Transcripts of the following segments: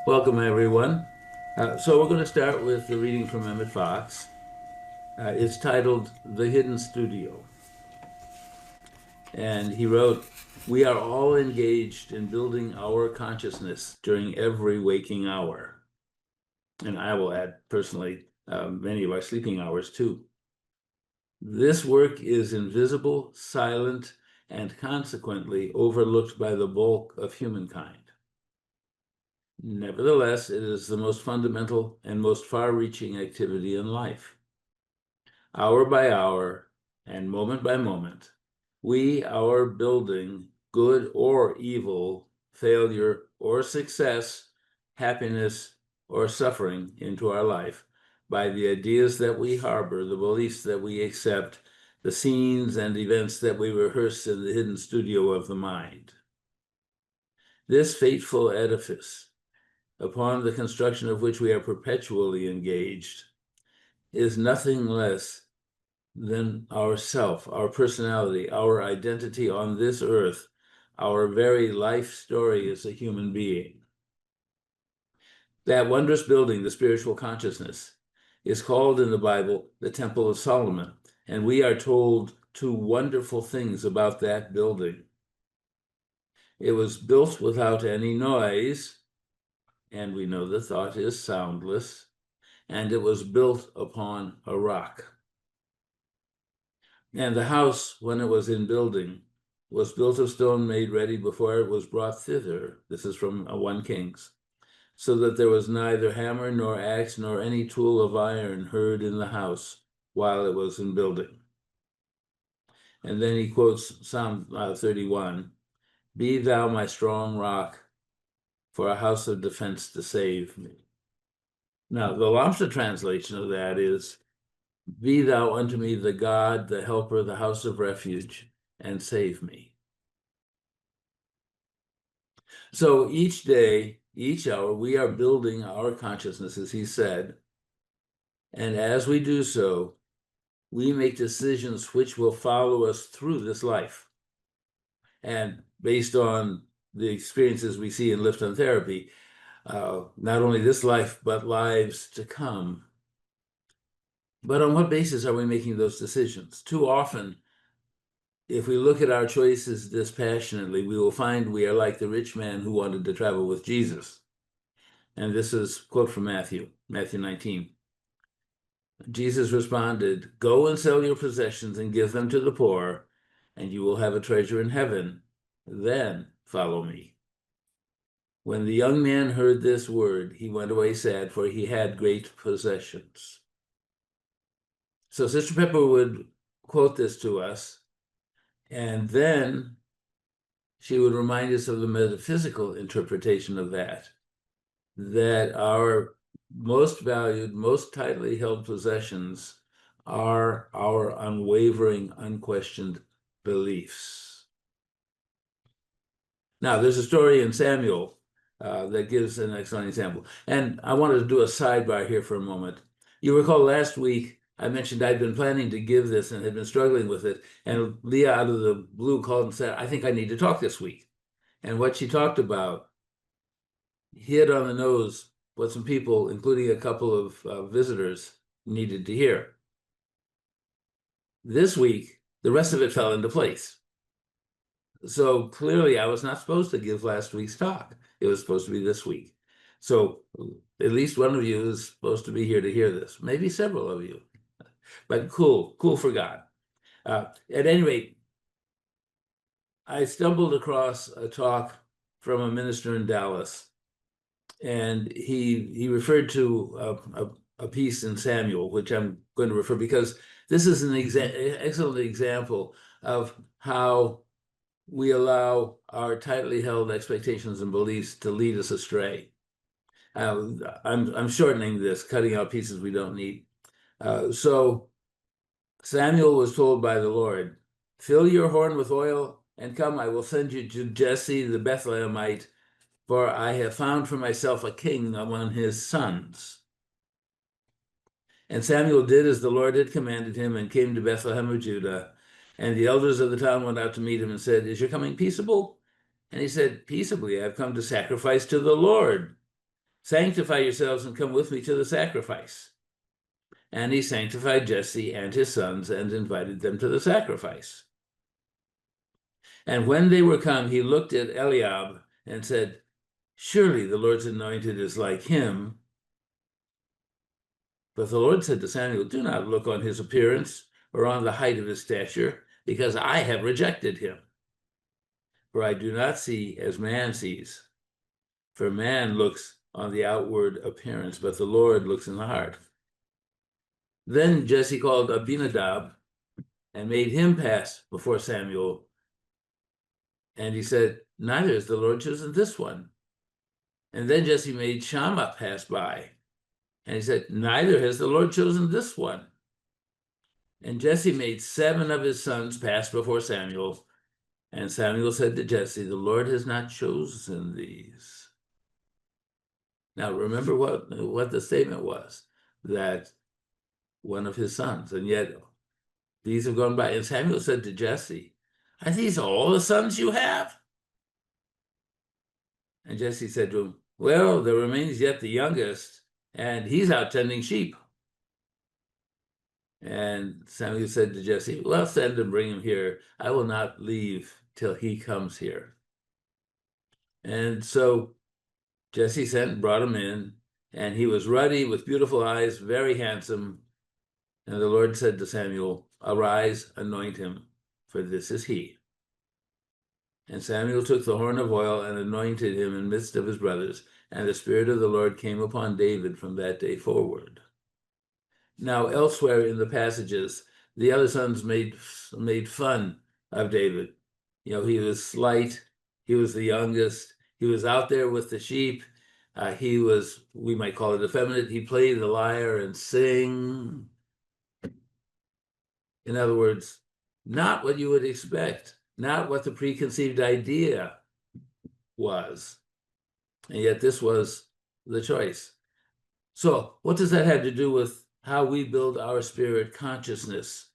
Welcome, everyone. So we're going to start with the reading from Emmett Fox. It's titled The Hidden Studio. And he wrote, "We are all engaged in building our consciousness during every waking hour." And I will add, personally, many of our sleeping hours, too. This work is invisible, silent, and consequently overlooked by the bulk of humankind. Nevertheless, it is the most fundamental and most far-reaching activity in life. Hour by hour and moment by moment, we are building good or evil, failure or success, happiness or suffering into our life by the ideas that we harbor, the beliefs that we accept, the scenes and events that we rehearse in the hidden studio of the mind. This fateful edifice, upon the construction of which we are perpetually engaged, is nothing less than ourself, our personality, our identity on this earth, our very life story as a human being. That wondrous building, the spiritual consciousness, is called in the Bible the Temple of Solomon, and we are told two wonderful things about that building. It was built without any noise, and we know the thought is soundless, and it was built upon a rock. And the house, when it was in building, was built of stone made ready before it was brought thither. This is from 1 Kings. So that there was neither hammer nor axe nor any tool of iron heard in the house while it was in building. And then he quotes Psalm 31, "Be thou my strong rock, for a house of defense to save me." Now, the Lamsa translation of that is, "Be thou unto me the God, the helper, the house of refuge, and save me." So each day, each hour, we are building our consciousness, as he said. And as we do so, we make decisions which will follow us through this life. And based on the experiences we see in Lifton therapy, not only this life, but lives to come. But on what basis are we making those decisions? Too often, if we look at our choices dispassionately, we will find we are like the rich man who wanted to travel with Jesus. And this is a quote from Matthew 19. Jesus responded, "Go and sell your possessions and give them to the poor, and you will have a treasure in heaven. Then follow me." When the young man heard this word, he went away sad, for he had great possessions. So Sister Pepper would quote this to us, and then she would remind us of the metaphysical interpretation of that our most valued, most tightly held possessions are our unwavering, unquestioned beliefs. Now, there's a story in Samuel that gives an excellent example. And I wanted to do a sidebar here for a moment. You recall last week, I mentioned I'd been planning to give this and had been struggling with it. And Leah, out of the blue, called and said, "I think I need to talk this week." And what she talked about hit on the nose what some people, including a couple of visitors, needed to hear. This week, the rest of it fell into place. So clearly, I was not supposed to give last week's talk. It was supposed to be this week. So at least one of you is supposed to be here to hear this. Maybe several of you. But cool for God. At any rate, I stumbled across a talk from a minister in Dallas, and he referred to a piece in Samuel, which I'm going to refer, because this is an excellent example of how we allow our tightly held expectations and beliefs to lead us astray. I'm shortening this, cutting out pieces we don't need. So Samuel was told by the Lord, "Fill your horn with oil and come, I will send you to Jesse the Bethlehemite, for I have found for myself a king among his sons." And Samuel did as the Lord had commanded him and came to Bethlehem of Judah. And the elders of the town went out to meet him and said, "Is your coming peaceable?" And he said, peaceably, I've come to sacrifice to the Lord. Sanctify yourselves and come with me to the sacrifice. And he sanctified Jesse and his sons and invited them to the sacrifice. And when they were come, he looked at Eliab and said, surely the Lord's anointed is like him. But the Lord said to Samuel, do not look on his appearance or on the height of his stature, because I have rejected him. For I do not see as man sees. For man looks on the outward appearance, but the Lord looks in the heart. Then Jesse called Abinadab and made him pass before Samuel. And he said, neither has the Lord chosen this one. And then Jesse made Shammah pass by. And he said, neither has the Lord chosen this one. And Jesse made 7 of his sons pass before Samuel. And Samuel said to Jesse, the Lord has not chosen these. Now, remember what the statement was, that one of his sons, and yet these have gone by. And Samuel said to Jesse, are these all the sons you have? And Jesse said to him, well, there remains yet the youngest, and he's out tending sheep. And Samuel said to Jesse, well, send and bring him here. I will not leave till he comes here. And so Jesse sent and brought him in, and he was ruddy with beautiful eyes, very handsome. And the Lord said to Samuel, arise, anoint him, for this is he. And Samuel took the horn of oil and anointed him in the midst of his brothers, and the Spirit of the Lord came upon David from that day forward. Now, elsewhere in the passages, the other sons made fun of David. You know, he was slight, he was the youngest, he was out there with the sheep. He was, we might call it effeminate. He played the lyre and sing. In other words, not what you would expect, not what the preconceived idea was. And yet this was the choice. So what does that have to do with how we build our spirit consciousness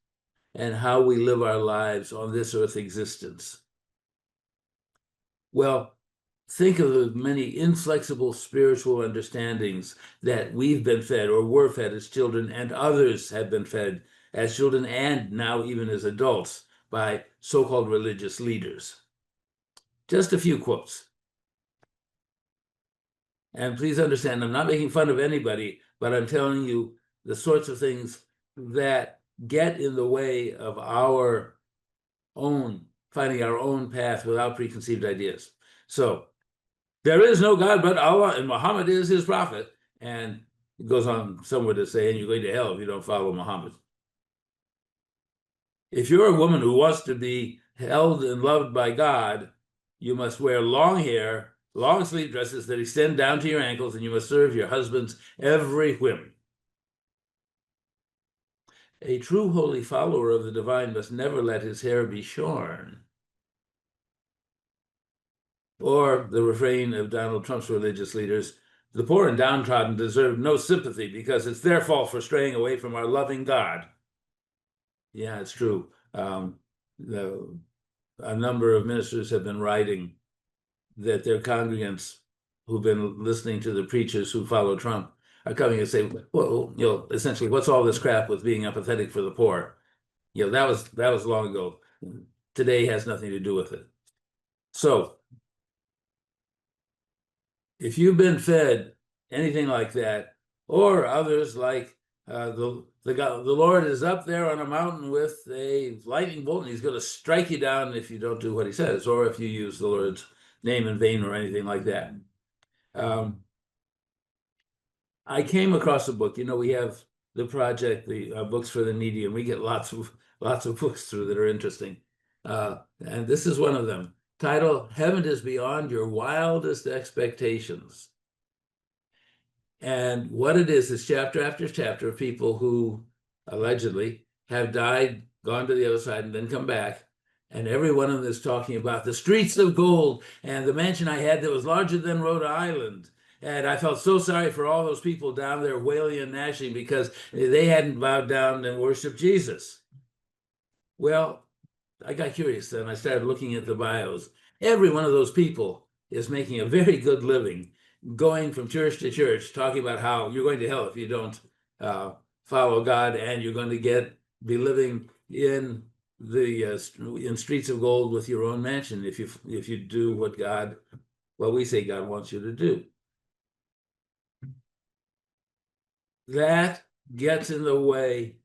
and how we live our lives on this earth existence? Well, think of the many inflexible spiritual understandings that we've been fed or were fed as children, and others have been fed as children and now even as adults by so-called religious leaders. Just a few quotes. And please understand, I'm not making fun of anybody, but I'm telling you the sorts of things that get in the way of our own, finding our own path without preconceived ideas. So, there is no God but Allah, and Muhammad is his prophet. And it goes on somewhere to say, and you're going to hell if you don't follow Muhammad. If you're a woman who wants to be held and loved by God, you must wear long hair, long sleeve dresses that extend down to your ankles, and you must serve your husband's every whim. A true holy follower of the divine must never let his hair be shorn. Or the refrain of Donald Trump's religious leaders, the poor and downtrodden deserve no sympathy because it's their fault for straying away from our loving God. Yeah, it's true. A number of ministers have been writing that their congregants who've been listening to the preachers who follow Trump are coming and say, well, you know, essentially, what's all this crap with being empathetic for the poor? You know, that was long ago. Today has nothing to do with it. So if you've been fed anything like that, or others like the Lord is up there on a mountain with a lightning bolt, and he's going to strike you down if you don't do what he says, or if you use the Lord's name in vain or anything like that. I came across a book. You know, we have the project, the Books for the Needy, and we get lots of books through that are interesting. And this is one of them. Title, Heaven is Beyond Your Wildest Expectations. And what it is chapter after chapter of people who allegedly have died, gone to the other side, and then come back. And every one of them is talking about the streets of gold and the mansion I had that was larger than Rhode Island. And I felt so sorry for all those people down there wailing and gnashing because they hadn't bowed down and worshiped Jesus. Well, I got curious then. I started looking at the bios. Every one of those people is making a very good living, going from church to church, talking about how you're going to hell if you don't follow God, and you're going to be living in in streets of gold with your own mansion if you do what we say God wants you to do. That gets in the way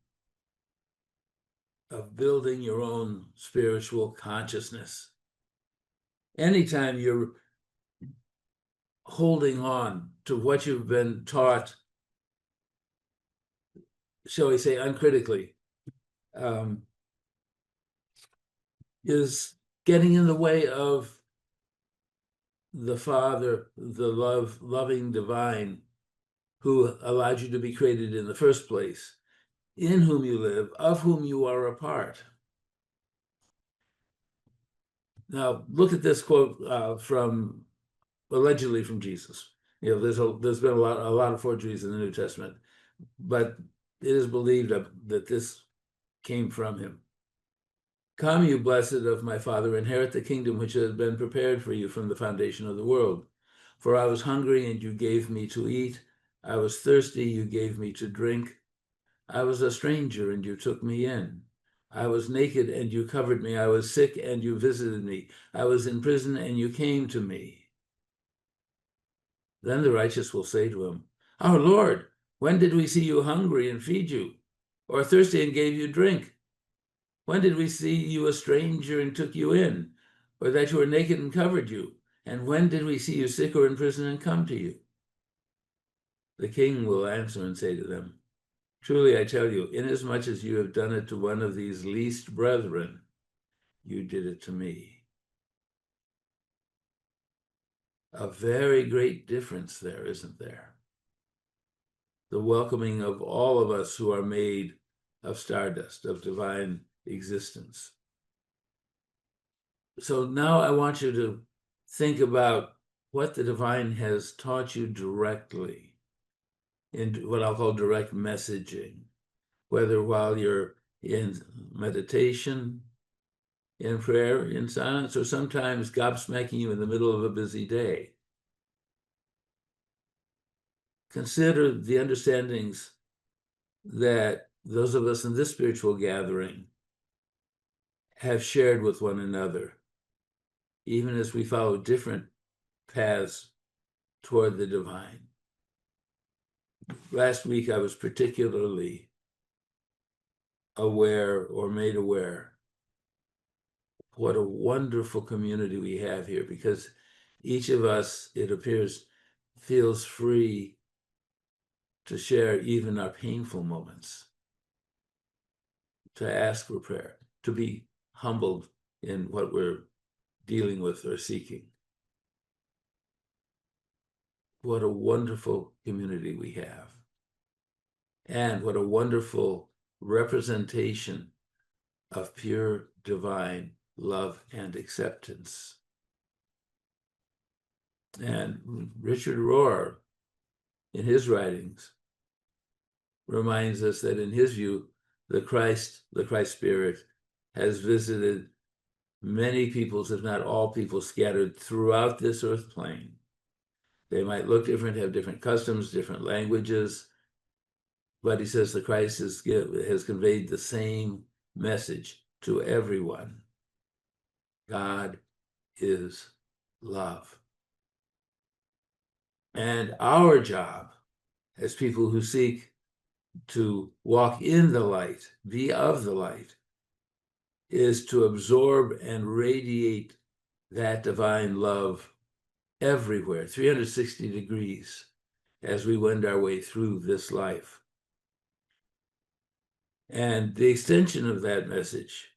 of building your own spiritual consciousness. Anytime you're holding on to what you've been taught, shall we say, uncritically, is getting in the way of the Father, the loving divine, who allowed you to be created in the first place, in whom you live, of whom you are a part. Now, look at this quote allegedly from Jesus. You know, there's been a lot of forgeries in the New Testament, but it is believed that this came from him. Come, you blessed of my Father, inherit the kingdom which has been prepared for you from the foundation of the world. For I was hungry, and you gave me to eat. I was thirsty, you gave me to drink. I was a stranger, and you took me in. I was naked, and you covered me. I was sick, and you visited me. I was in prison, and you came to me. Then the righteous will say to him, Our Lord, when did we see you hungry and feed you, or thirsty and gave you drink? When did we see you a stranger and took you in, or that you were naked and covered you? And when did we see you sick or in prison and come to you? The king will answer and say to them, Truly I tell you, inasmuch as you have done it to one of these least brethren, you did it to me. A very great difference there, isn't there? The welcoming of all of us who are made of stardust, of divine existence. So now I want you to think about what the divine has taught you directly in what I'll call direct messaging, whether while you're in meditation, in prayer, in silence, or sometimes gobsmacking you in the middle of a busy day. Consider the understandings that those of us in this spiritual gathering have shared with one another, even as we follow different paths toward the divine. Last week, I was particularly aware or made aware what a wonderful community we have here, because each of us, it appears, feels free to share even our painful moments, to ask for prayer, to be humbled in what we're dealing with or seeking. What a wonderful community we have. And what a wonderful representation of pure divine love and acceptance. And Richard Rohr, in his writings, reminds us that in his view, the Christ Spirit, has visited many peoples, if not all people, scattered throughout this earth plane. They might look different, have different customs, different languages, but he says the Christ has conveyed the same message to everyone. God is love. And our job as people who seek to walk in the light, be of the light, is to absorb and radiate that divine love everywhere, 360 degrees, as we wend our way through this life. And the extension of that message,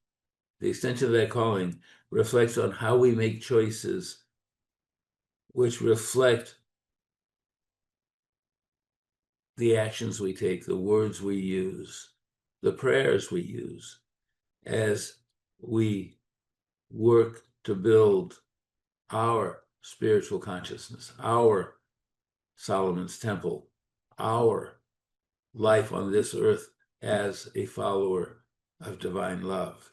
the extension of that calling, reflects on how we make choices which reflect the actions we take, the words we use, the prayers we use, as we work to build our spiritual consciousness, our Solomon's temple, our life on this earth as a follower of divine love.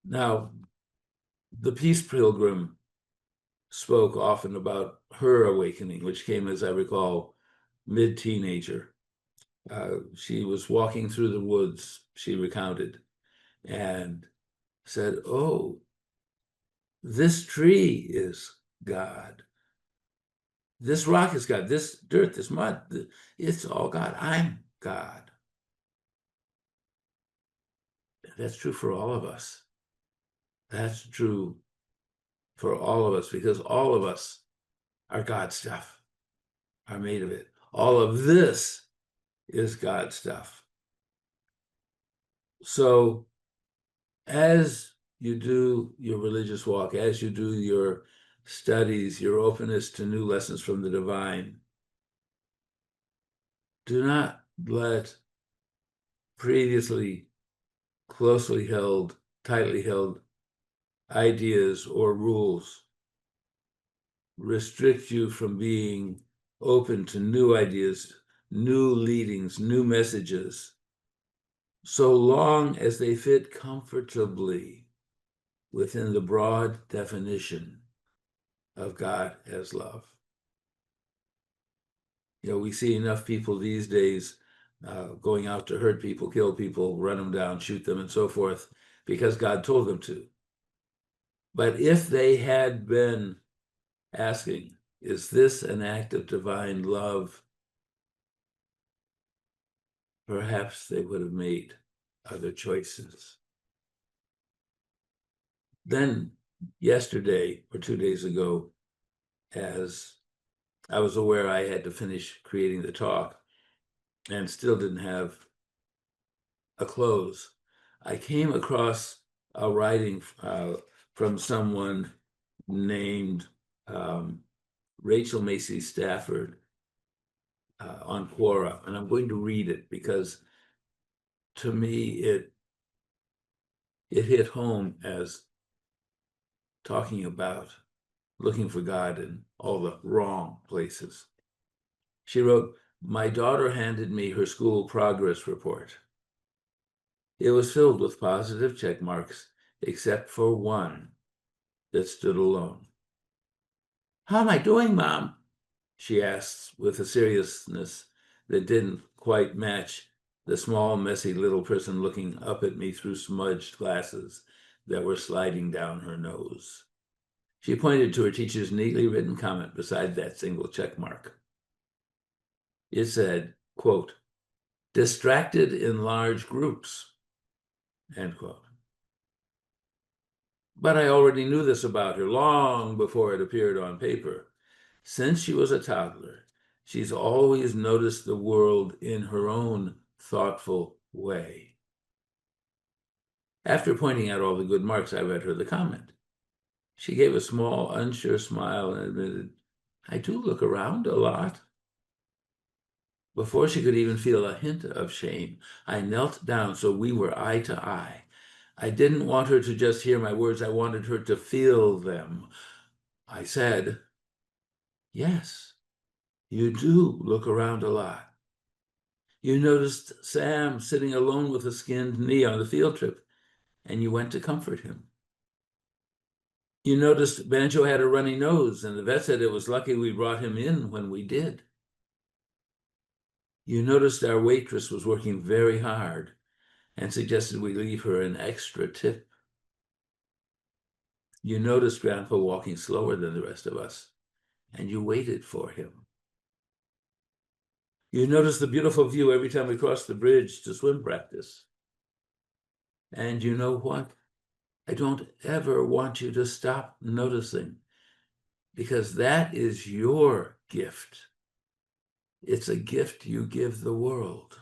Now, The Peace Pilgrim spoke often about her awakening, which came, as I recall, mid-teenager. She was walking through the woods, she recounted, and said, "Oh, this tree is God. This rock is God. This dirt, this mud, it's all God. I'm God." That's true for all of us. That's true for all of us because all of us are God stuff, are made of it. All of this is God stuff. So as you do your religious walk, as you do your studies, your openness to new lessons from the divine, do not let previously closely held, tightly held ideas or rules restrict you from being open to new ideas, new leadings, new messages, so long as they fit comfortably within the broad definition of God as love. You know, we see enough people these days going out to hurt people, kill people, run them down, shoot them, and so forth, because God told them to. But if they had been asking, is this an act of divine love? Perhaps they would have made other choices. Then yesterday or 2 days ago, as I was aware I had to finish creating the talk and still didn't have a close, I came across a writing from someone named Rachel Macy Stafford on Quora, and I'm going to read it because to me it hit home as talking about looking for God in all the wrong places. She wrote, "My daughter handed me her school progress report. It was filled with positive check marks, except for one that stood alone. 'How am I doing, Mom?' she asked with a seriousness that didn't quite match the small, messy little person looking up at me through smudged glasses that were sliding down her nose. She pointed to her teacher's neatly written comment beside that single check mark. It said, quote, 'distracted in large groups,' end quote. But I already knew this about her long before it appeared on paper. Since she was a toddler, she's always noticed the world in her own thoughtful way.' After pointing out all the good marks, I read her the comment. She gave a small, unsure smile and admitted, 'I do look around a lot.' Before she could even feel a hint of shame, I knelt down so we were eye to eye. I didn't want her to just hear my words. I wanted her to feel them. I said, 'Yes, you do look around a lot. You noticed Sam sitting alone with a skinned knee on the field trip, and you went to comfort him. You noticed Banjo had a runny nose, and the vet said it was lucky we brought him in when we did. You noticed our waitress was working very hard and suggested we leave her an extra tip. You noticed Grandpa walking slower than the rest of us, and you waited for him. You noticed the beautiful view every time we crossed the bridge to swim practice. And you know what? I don't ever want you to stop noticing, because that is your gift. It's a gift you give the world.'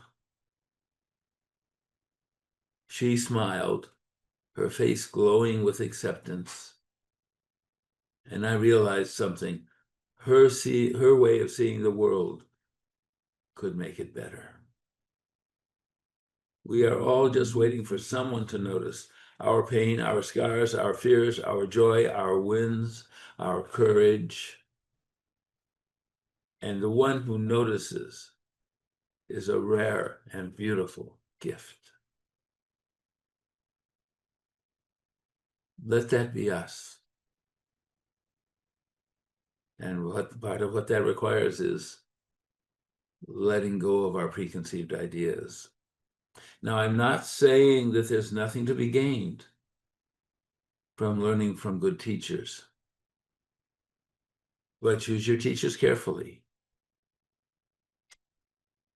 She smiled, her face glowing with acceptance. And I realized something. Her way of seeing the world could make it better. We are all just waiting for someone to notice our pain, our scars, our fears, our joy, our wins, our courage. And the one who notices is a rare and beautiful gift." Let that be us. And what part of what that requires is letting go of our preconceived ideas. Now, I'm not saying that there's nothing to be gained from learning from good teachers, but choose your teachers carefully.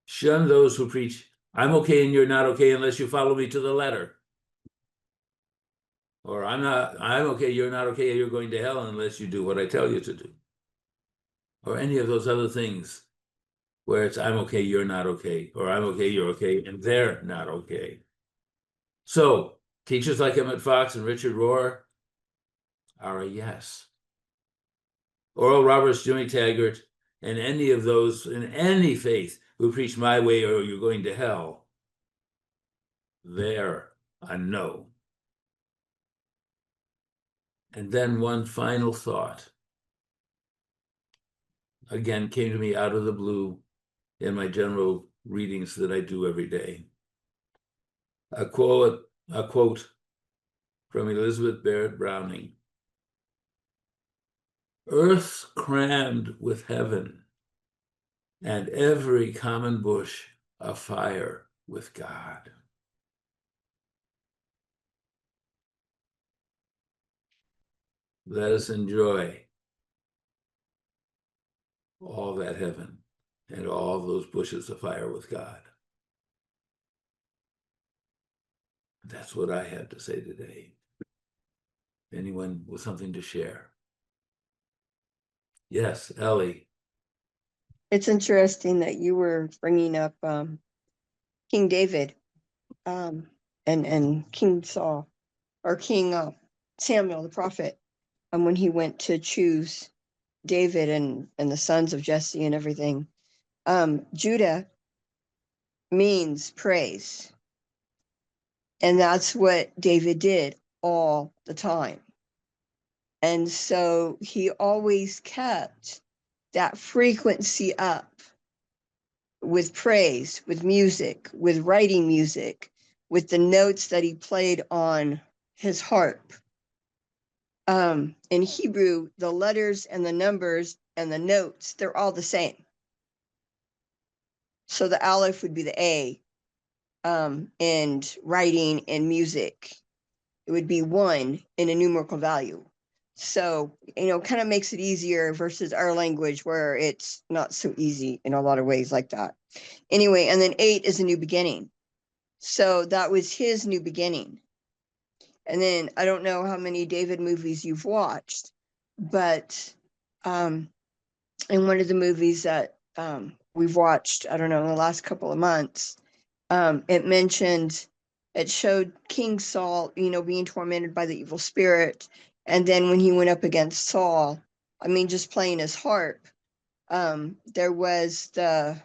Shun those who preach, I'm okay and you're not okay unless you follow me to the letter. Or I'm okay, you're not okay, you're going to hell unless you do what I tell you to do. Or any of those other things where it's I'm okay, you're not okay, or I'm okay, you're okay, and they're not okay. So teachers like Emmett Fox and Richard Rohr are a yes. Oral Roberts, Jimmy Taggart, and any of those in any faith who preach my way or you're going to hell, they're a no. And then one final thought, again, came to me out of the blue in my general readings that I do every day. A quote from Elizabeth Barrett Browning. Earth's crammed with heaven, and every common bush afire with God. Let us enjoy all that heaven and all those bushes afire with God. That's what I had to say today. Anyone with something to share? Yes, Ellie. It's interesting that you were bringing up King David and King Saul or King Samuel the prophet, when he went to choose David and the sons of Jesse and everything. Judah means praise, and that's what David did all the time. And so he always kept that frequency up with praise, with music, with writing music, with the notes that he played on his harp. In Hebrew, the letters and the numbers and the notes, they're all the same. So the aleph would be the A, and writing and music, it would be 1 in a numerical value. So, kind of makes it easier versus our language where it's not so easy in a lot of ways like that. Anyway, and then 8 is a new beginning. So that was his new beginning. And then I don't know how many David movies you've watched, but in one of the movies that we've watched, I don't know, in the last couple of months, it showed King Saul, being tormented by the evil spirit. And then when he went up against Saul, just playing his harp, there was a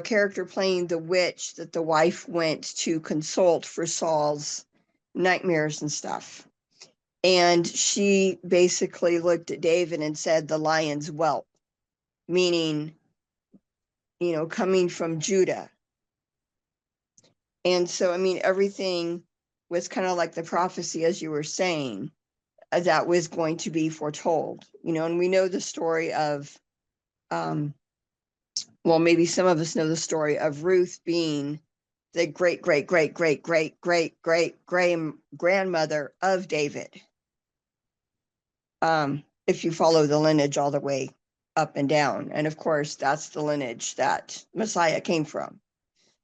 character playing the witch that the wife went to consult for Saul's nightmares and stuff. And she basically looked at David and said, the lion's whelp, meaning, coming from Judah. And so, everything was kind of like the prophecy, as you were saying, that was going to be foretold, and we know the story of, well, maybe some of us know the story of Ruth being the great, great, great, great, great, great, great, great grandmother of David. If you follow the lineage all the way up and down. And of course, that's the lineage that Messiah came from.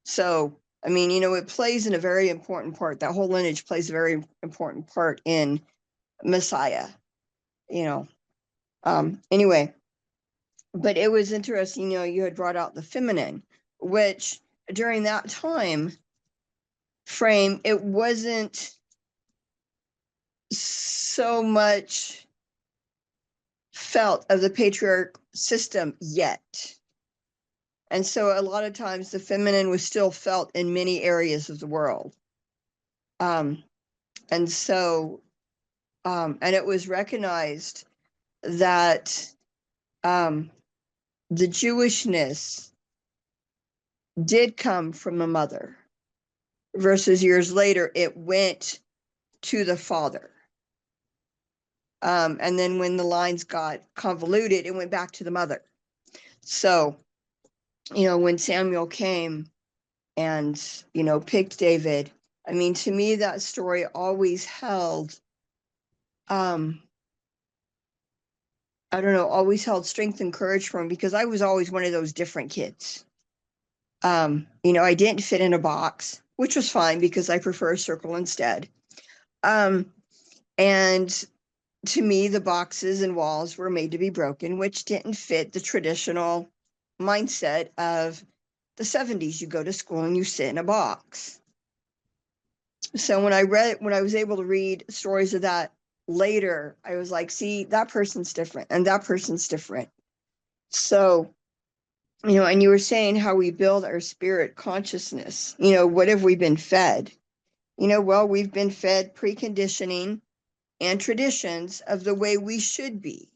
So, it plays in a very important part. That whole lineage plays a very important part in Messiah, Anyway, but it was interesting, you had brought out the feminine, which during that time frame, it wasn't so much felt of the patriarch system yet. And so a lot of times the feminine was still felt in many areas of the world. And so, and it was recognized that the Jewishness did come from a mother, versus years later, it went to the father. And then when the lines got convoluted, it went back to the mother. So, when Samuel came and, picked David, I mean, to me, that story always held, I don't know, always held strength and courage for him, because I was always one of those different kids. I didn't fit in a box, which was fine because I prefer a circle instead. And to me, the boxes and walls were made to be broken, which didn't fit the traditional mindset of the 70s. You go to school and you sit in a box. So when I was able to read stories of that later, I was like, see, that person's different and that person's different. So, and you were saying how we build our spirit consciousness. What have we been fed? Well, we've been fed preconditioning and traditions of the way we should be.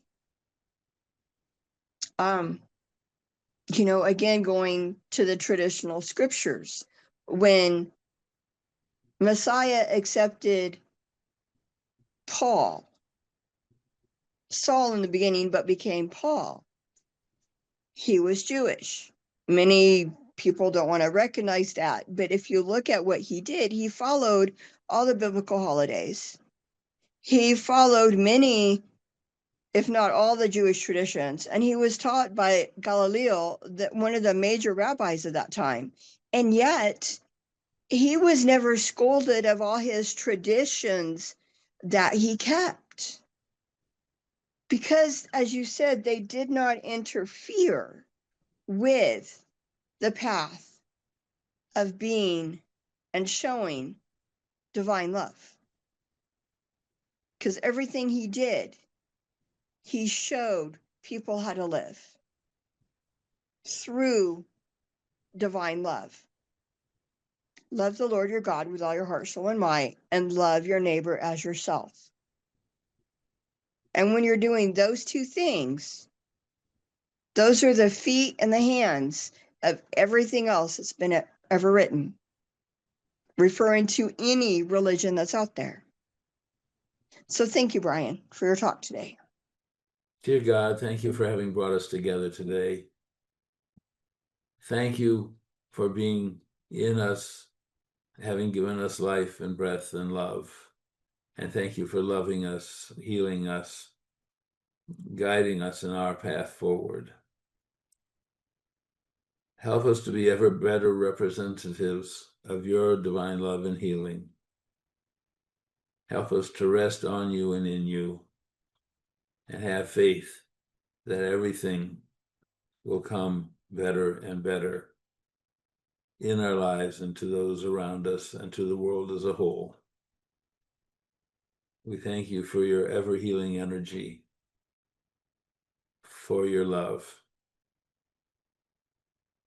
Again, going to the traditional scriptures, when Messiah accepted Saul in the beginning, but became Paul, he was Jewish. Many people don't want to recognize that, but if you look at what he did, he followed all the biblical holidays. He followed many, if not all, the Jewish traditions, and he was taught by Gamaliel, one of the major rabbis of that time. And yet, he was never scolded of all his traditions that he kept. Because, as you said, they did not interfere with the path of being and showing divine love. Because everything he did, he showed people how to live through divine love. Love the Lord your God with all your heart, soul, and might, and love your neighbor as yourself. And when you're doing those two things, those are the feet and the hands of everything else that's been ever written, referring to any religion that's out there. So thank you, Brian, for your talk today. Dear God, thank you for having brought us together today. Thank you for being in us, having given us life and breath and love. And thank you for loving us, healing us, guiding us in our path forward. Help us to be ever better representatives of your divine love and healing. Help us to rest on you and in you, and have faith that everything will come better and better in our lives and to those around us and to the world as a whole. We thank you for your ever-healing energy, for your love,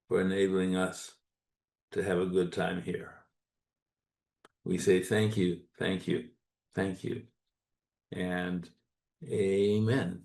for enabling us to have a good time here. We say thank you, thank you, thank you, and amen.